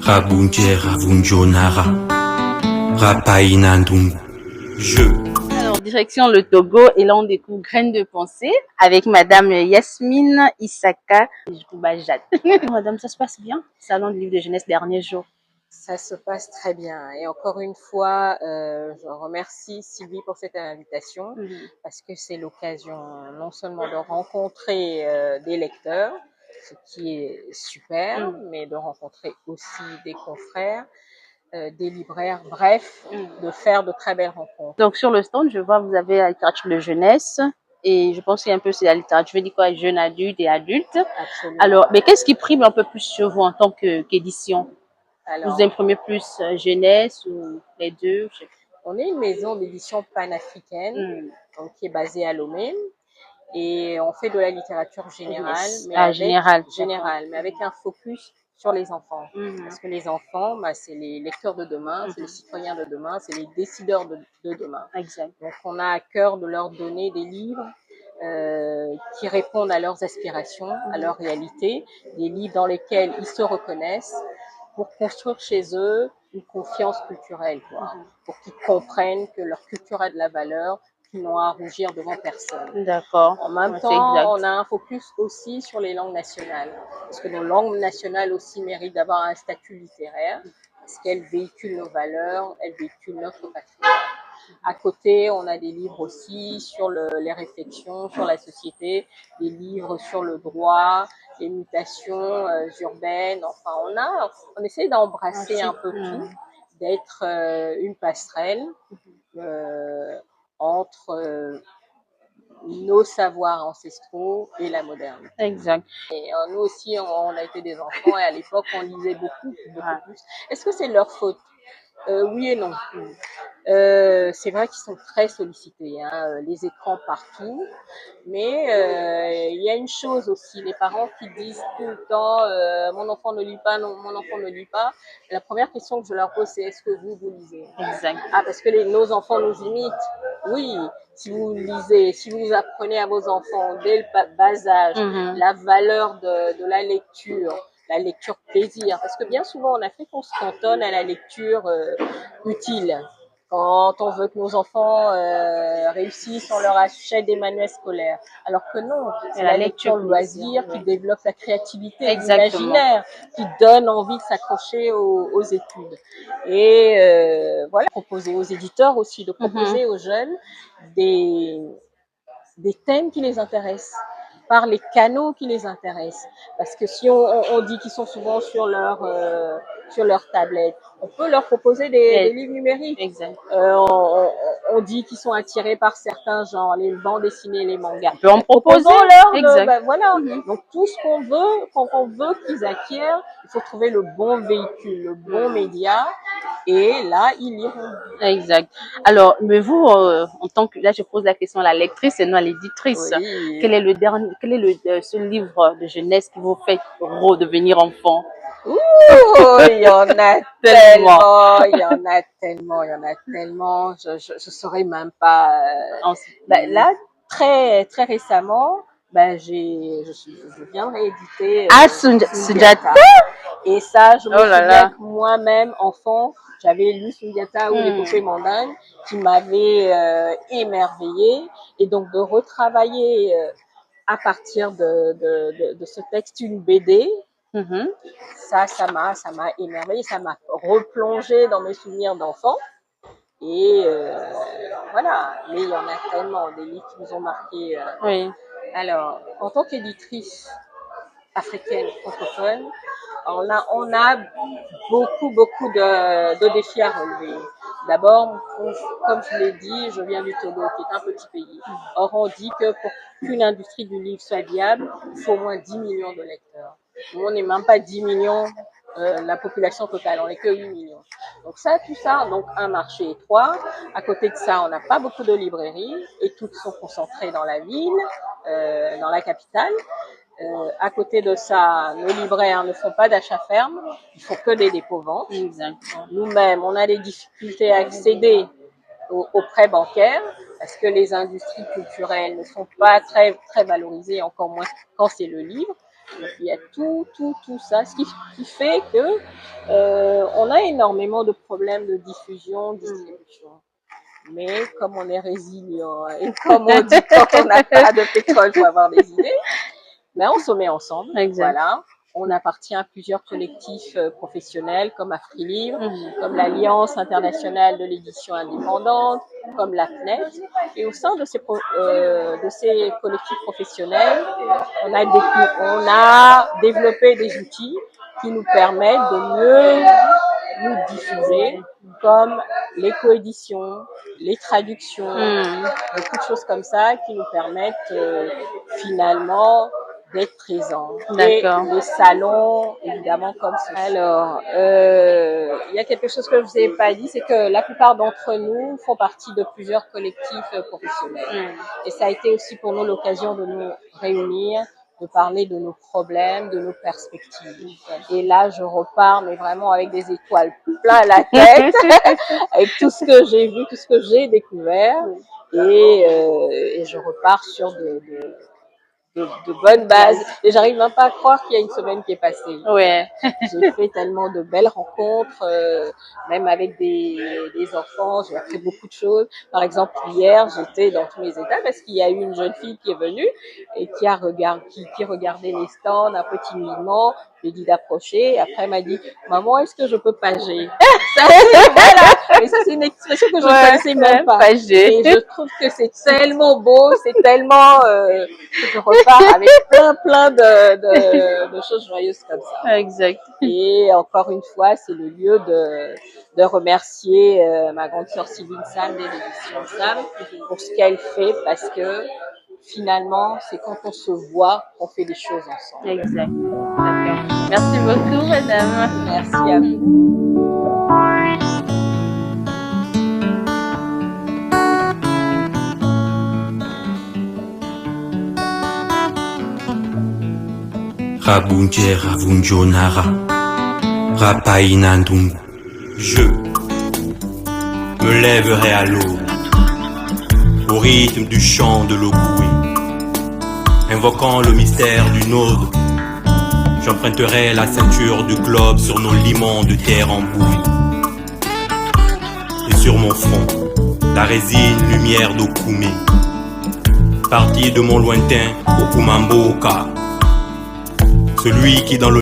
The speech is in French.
Rabunje Ravunjonara, Rapainandungu. Alors, direction le Togo, et là on découvre Graines de pensée avec Madame Yasmine Isaka Jad. Madame, ça se passe bien? Salon du livre de jeunesse dernier jour. Ça se passe très bien. Et encore une fois, je remercie Sylvie pour cette invitation parce que c'est l'occasion non seulement de rencontrer des lecteurs, ce qui est super, mais de rencontrer aussi des confrères, des libraires, bref, de faire de très belles rencontres. Donc sur le stand, je vois vous avez la littérature de jeunesse et je pense qu'il y a un peu c'est la littérature, je veux dire quoi, jeune adulte et adulte. Absolument. Alors, mais qu'est-ce qui prime un peu plus sur vous en tant qu'édition? Alors, Vous imprimez plus jeunesse ou les deux? Je sais pas. On est une maison d'édition panafricaine donc, qui est basée à Lomé. Et on fait de la littérature générale, mais avec un focus sur les enfants. Parce que les enfants, c'est les lecteurs de demain, c'est les citoyens de demain, c'est les décideurs de demain. Exact. Donc on a à cœur de leur donner des livres qui répondent à leurs aspirations, à leur réalité, des livres dans lesquels ils se reconnaissent, pour construire chez eux une confiance culturelle, pour qu'ils comprennent que leur culture a de la valeur, qu'ils n'ont à rougir devant personne. D'accord. En même temps, on a un focus aussi sur les langues nationales, parce que nos langues nationales aussi méritent d'avoir un statut littéraire, parce qu'elles véhiculent nos valeurs, elles véhiculent notre patrimoine. À côté, on a des livres aussi sur les réflexions sur la société, des livres sur le droit, les mutations urbaines. Enfin, on essaie d'embrasser un peu tout, d'être une passerelle entre nos savoirs ancestraux et la moderne. Exact. Et nous aussi, on a été des enfants et à l'époque, on lisait beaucoup plus. Est-ce que c'est leur faute? Oui et non. C'est vrai qu'ils sont très sollicités, les écrans partout, mais il y a une chose aussi, les parents qui disent tout le temps mon enfant ne lit pas, non, mon enfant ne lit pas. La première question que je leur pose, c'est est-ce que vous lisez? Exact. Parce que nos enfants nous imitent. Oui, si vous lisez, si vous apprenez à vos enfants dès le bas âge la valeur de la lecture plaisir, parce que bien souvent on a fait qu'on se cantonne à la lecture utile. Quand on veut que nos enfants réussissent, on leur achète des manuels scolaires. Alors que non, c'est la lecture loisir qui développe la créativité, l'imaginaire, qui donne envie de s'accrocher aux études. Et voilà, proposer aux éditeurs aussi, de proposer aux jeunes des thèmes qui les intéressent, par les canaux qui les intéressent. Parce que si on dit qu'ils sont souvent sur leur tablette, on peut leur proposer des livres numériques. Exact. On dit qu'ils sont attirés par certains genres, les bandes dessinées, les mangas. On peut en proposer. Voilà. Donc tout ce qu'on veut, quand on veut qu'ils acquièrent, il faut trouver le bon véhicule, le bon média. Et là, ils liront. Exact. Alors, mais vous, en tant que, là, je pose la question à la lectrice et non à l'éditrice. Oui. Quel est ce livre de jeunesse qui vous fait redevenir enfant? Il y en a tellement, il y en a tellement, je saurais même pas. Là, très, très récemment, je viens de rééditer Sundiata. Et ça, je me souviens que moi-même, enfant, j'avais lu Sundiata ou l'épopée mondagne qui m'avait émerveillée. Et donc, de retravailler à partir de ce texte une BD, ça m'a émerveillée, ça m'a replongé dans mes souvenirs d'enfant. Et voilà, mais il y en a tellement, des livres qui nous ont marqués. Oui. Alors, en tant qu'éditrice africaine francophone, on a beaucoup de défis à relever. D'abord, comme je l'ai dit, je viens du Togo, qui est un petit pays. Or, on dit que pour qu'une industrie du livre soit viable, il faut au moins 10 millions de lecteurs. Nous, on n'est même pas 10 millions, la population totale, on n'est que 8 millions. Donc tout ça, donc un marché étroit. À côté de ça, on n'a pas beaucoup de librairies et toutes sont concentrées dans la ville, dans la capitale. À côté de ça, nos libraires ne font pas d'achat ferme, ils font que des dépôts-ventes. Nous-mêmes, on a des difficultés à accéder aux prêts bancaires parce que les industries culturelles ne sont pas très, très valorisées, encore moins quand c'est le livre. Il y a tout ça, ce qui fait que on a énormément de problèmes de diffusion, distribution. Mais comme on est résilient et comme on dit quand on n'a pas de pétrole, il faut avoir des idées, ben on se met ensemble. Exact. Voilà. On appartient à plusieurs collectifs professionnels comme AfriLibre, comme l'Alliance internationale de l'édition indépendante, comme la CNET. Et au sein de ces collectifs professionnels, on a développé des outils qui nous permettent de mieux nous diffuser, comme les coéditions, les traductions, beaucoup de choses comme ça qui nous permettent finalement d'être présents. D'accord. Et les salons, évidemment, comme ça. Alors, il y a quelque chose que je vous ai pas dit, c'est que la plupart d'entre nous font partie de plusieurs collectifs professionnels. Et ça a été aussi pour nous l'occasion de nous réunir, de parler de nos problèmes, de nos perspectives. Et là, je repars, mais vraiment avec des étoiles plein la tête, avec tout ce que j'ai vu, tout ce que j'ai découvert. Et je repars sur de bonnes bases. Et j'arrive même pas à croire qu'il y a une semaine qui est passée. Ouais. J'ai fait tellement de belles rencontres, même avec des enfants. J'ai appris beaucoup de choses. Par exemple, hier, j'étais dans tous mes états parce qu'il y a eu une jeune fille qui est venue et qui regardait les stands un peu timidement. J'ai dit d'approcher. Après, elle m'a dit, maman, est-ce que je peux pager? Ça, voilà. Mais ça, c'est une expression que je ne connaissais même pas. Pager. Et je trouve que c'est tellement beau, c'est tellement, que je repars avec plein de choses joyeuses comme ça. Exact. Et encore une fois, c'est le lieu de remercier ma grande sœur Sylvine Sam des éditions Sam pour ce qu'elle fait, parce que finalement, c'est quand on se voit qu'on fait des choses ensemble. Exact. D'accord. Merci beaucoup, madame. Merci à vous. Rabunje Ravunjonara Rapainandungu. Je me lèverai à l'aube au rythme du chant de l'Ogoué, invoquant le mystère du Node. J'emprunterai la ceinture du globe sur nos limons de terre en bouille. Et sur mon front, la résine lumière d'Okoumé, parti de mon lointain Okumamboka, celui qui dans le